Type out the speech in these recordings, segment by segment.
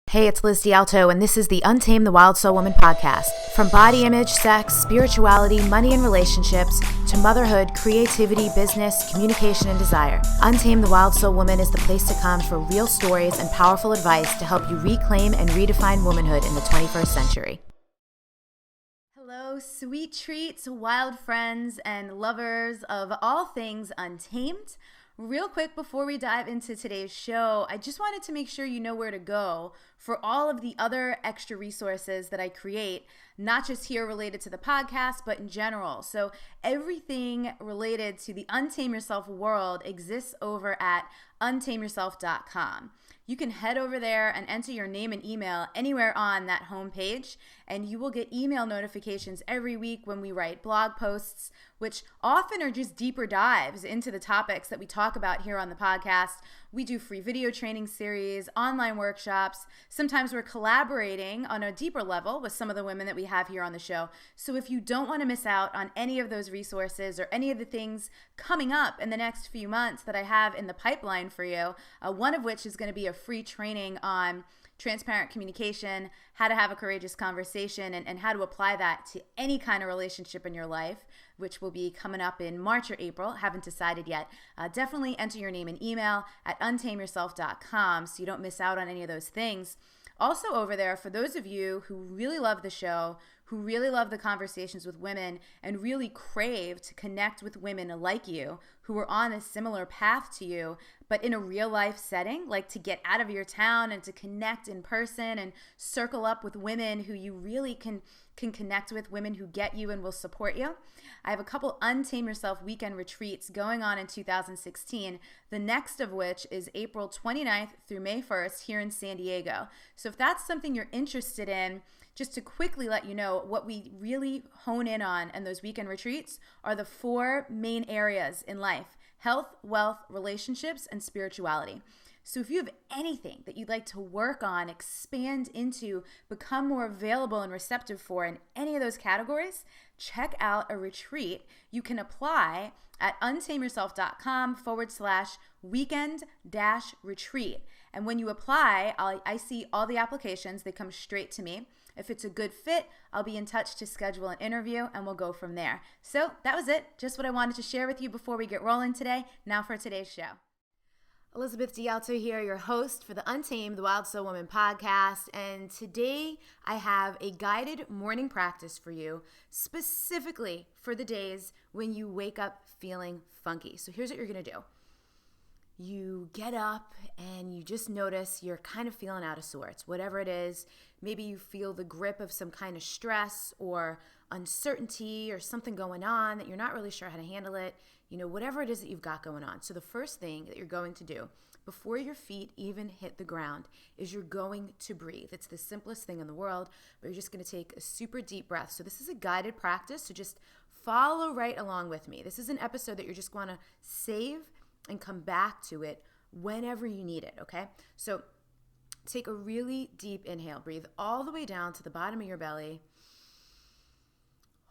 Hey, it's Liz DiAlto, and this is the Untamed the Wild Soul Woman podcast. From body image, sex, spirituality, money and relationships, to motherhood, creativity, business, communication, and desire, Untamed the Wild Soul Woman is the place to come for real stories and powerful advice to help you reclaim and redefine womanhood in the 21st century. Hello, sweet treats, wild friends, and lovers of all things Untamed. Real quick, before we dive into today's show, I just wanted to make sure you know where to go for all of the other extra resources that I create, not just here related to the podcast, but in general. So everything related to the Untame Yourself world exists over at untameyourself.com. You can head over there and enter your name and email anywhere on that homepage, and you will get email notifications every week when we write blog posts, which often are just deeper dives into the topics that we talk about here on the podcast. We do free video training series, online workshops. Sometimes we're collaborating on a deeper level with some of the women that we have here on the show. So if you don't want to miss out on any of those resources or any of the things coming up in the next few months that I have in the pipeline for you, one of which is going to be a free training on transparent communication, how to have a courageous conversation, and how to apply that to any kind of relationship in your life, which will be coming up in March or April. Haven't decided yet. Definitely enter your name and email at untameyourself.com so you don't miss out on any of those things. Also over there, for those of you who really love the show, who really love the conversations with women and really crave to connect with women like you who are on a similar path to you, but in a real life setting, like to get out of your town and to connect in person and circle up with women who you really can connect with, women who get you and will support you. I have a couple Untame Yourself weekend retreats going on in 2016, the next of which is April 29th through May 1st here in San Diego. So if that's something you're interested in, just to quickly let you know, what we really hone in on in those weekend retreats are the four main areas in life: health, wealth, relationships, and spirituality. So if you have anything that you'd like to work on, expand into, become more available and receptive for in any of those categories, check out a retreat. You can apply at untameyourself.com/weekend-retreat. And when you apply, I see all the applications. They come straight to me. If it's a good fit, I'll be in touch to schedule an interview and we'll go from there. So that was it. Just what I wanted to share with you before we get rolling today. Now for today's show. Elizabeth DiAlto here, your host for the Untamed the Wild Soul Woman podcast. And today I have a guided morning practice for you, specifically for the days when you wake up feeling funky. So here's what you're going to do. You get up and you just notice you're kind of feeling out of sorts, whatever it is. Maybe you feel the grip of some kind of stress or uncertainty or something going on that you're not really sure how to handle it. You know, whatever it is that you've got going on. So the first thing that you're going to do before your feet even hit the ground is you're going to breathe. It's the simplest thing in the world, but you're just going to take a super deep breath. So this is a guided practice, so just follow right along with me. This is an episode that you're just going to save and come back to it whenever you need it, okay? So take a really deep inhale. Breathe all the way down to the bottom of your belly.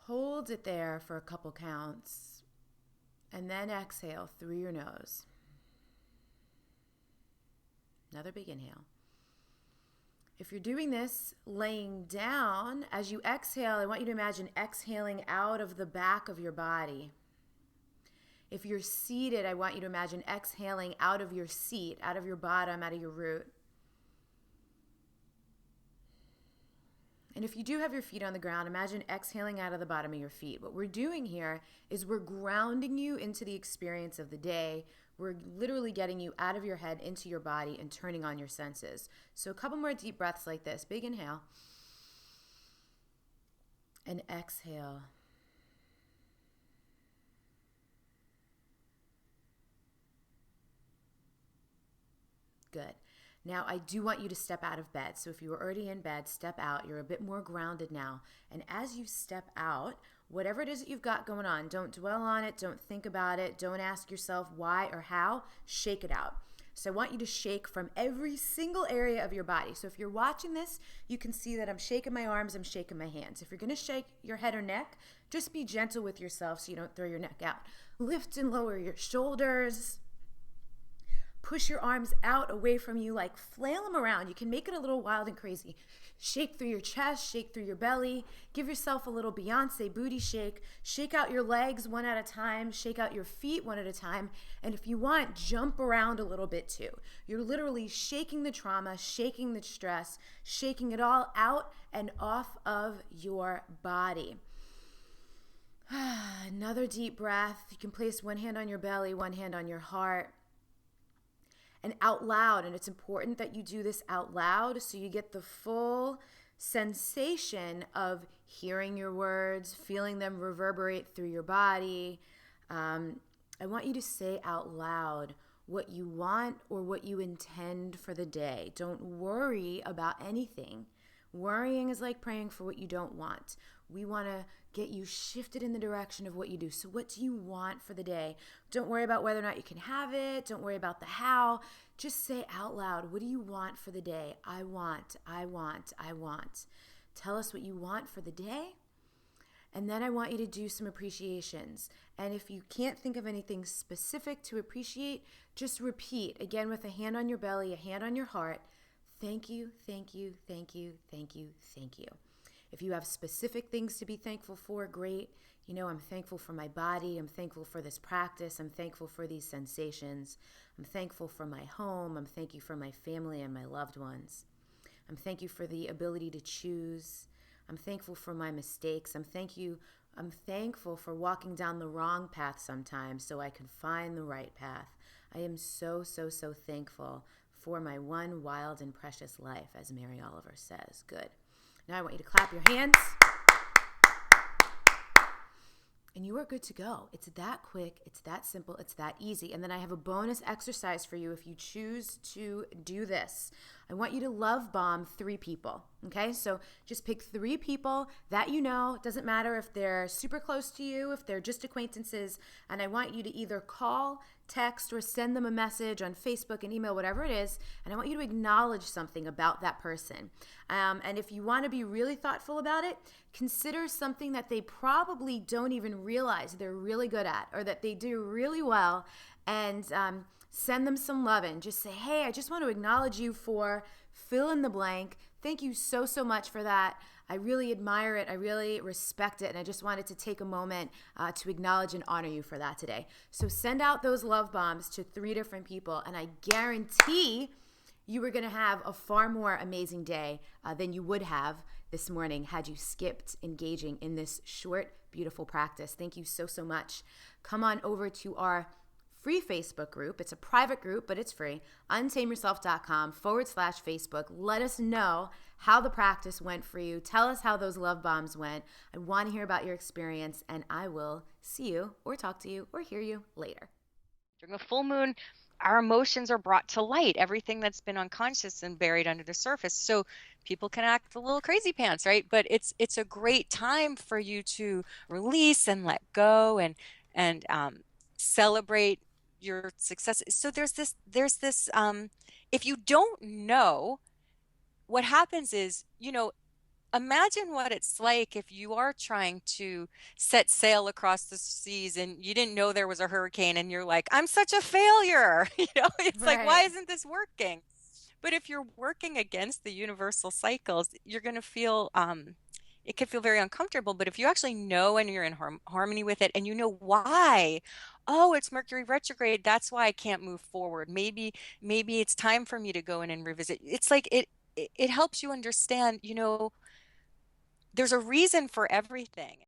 Hold it there for a couple counts. And then exhale through your nose. Another big inhale. If you're doing this laying down, as you exhale, I want you to imagine exhaling out of the back of your body. If you're seated, I want you to imagine exhaling out of your seat, out of your bottom, out of your root. And if you do have your feet on the ground, imagine exhaling out of the bottom of your feet. What we're doing here is we're grounding you into the experience of the day. We're literally getting you out of your head into your body and turning on your senses. So a couple more deep breaths like this. Big inhale. And exhale. Good. Now, I do want you to step out of bed. So if you were already in bed, step out. You're a bit more grounded now. And as you step out, whatever it is that you've got going on, don't dwell on it. Don't think about it. Don't ask yourself why or how. Shake it out. So I want you to shake from every single area of your body. So if you're watching this, you can see that I'm shaking my arms, I'm shaking my hands. If you're going to shake your head or neck, just be gentle with yourself so you don't throw your neck out. Lift and lower your shoulders. push your arms out away from you, like flail them around. You can make it a little wild and crazy. Shake through your chest, shake through your belly. Give yourself a little Beyonce booty shake. Shake out your legs one at a time. Shake out your feet one at a time. And if you want, jump around a little bit too. You're literally shaking the trauma, shaking the stress, shaking it all out and off of your body. Another deep breath. You can place one hand on your belly, one hand on your heart. And out loud, and it's important that you do this out loud so you get the full sensation of hearing your words, feeling them reverberate through your body. I want you to say out loud what you want or what you intend for the day. Don't worry about anything. Worrying is like praying for what you don't want. We want to get you shifted in the direction of what you do. So what do you want for the day? Don't worry about whether or not you can have it. Don't worry about the how. Just say out loud, what do you want for the day? I want, I want, I want. Tell us what you want for the day. And then I want you to do some appreciations. And if you can't think of anything specific to appreciate, just repeat, again with a hand on your belly, a hand on your heart. Thank you, thank you, thank you, thank you, thank you. If you have specific things to be thankful for, great. You know, I'm thankful for my body. I'm thankful for this practice. I'm thankful for these sensations. I'm thankful for my home. I'm thankful for my family and my loved ones. I'm thankful for the ability to choose. I'm thankful for my mistakes. I'm thankful for walking down the wrong path sometimes so I could find the right path. I am so, so, so thankful for my one wild and precious life, as Mary Oliver says. Good. Now I want you to clap your hands. And you are good to go. It's that quick, it's that simple, it's that easy. And then I have a bonus exercise for you if you choose to do this. I want you to love bomb 3 people, okay? So just pick 3 people that you know. It doesn't matter if they're super close to you, if they're just acquaintances. And I want you to either call, text, or send them a message on Facebook and email, whatever it is. And I want you to acknowledge something about that person. And if you want to be really thoughtful about it, consider something that they probably don't even realize they're really good at or that they do really well, and send them some love and just say, hey, I just want to acknowledge you for fill in the blank. Thank you so, so much for that. I really admire it. I really respect it. And I just wanted to take a moment to acknowledge and honor you for that today. So send out those love bombs to 3 different people, and I guarantee you are going to have a far more amazing day than you would have this morning had you skipped engaging in this short, beautiful practice. Thank you so, so much. Come on over to our free Facebook group. It's a private group, but it's free. untameyourself.com/Facebook. Let us know how the practice went for you. Tell us how those love bombs went. I want to hear about your experience, and I will see you or talk to you or hear you later. During a full moon, our emotions are brought to light, everything that's been unconscious and buried under the surface. So people can act a little crazy pants, right? But it's a great time for you to release and let go and celebrate your success. So there's this if you don't know, what happens is, imagine what it's like if you are trying to set sail across the seas and you didn't know there was a hurricane and you're like, I'm such a failure. It's like, why isn't this working? But if you're working against the universal cycles, you're going to feel, it could feel very uncomfortable. But if you actually know and you're in harmony with it and you know why, oh, it's Mercury retrograde. That's why I can't move forward. Maybe it's time for me to go in and revisit. It's like it helps you understand, there's a reason for everything.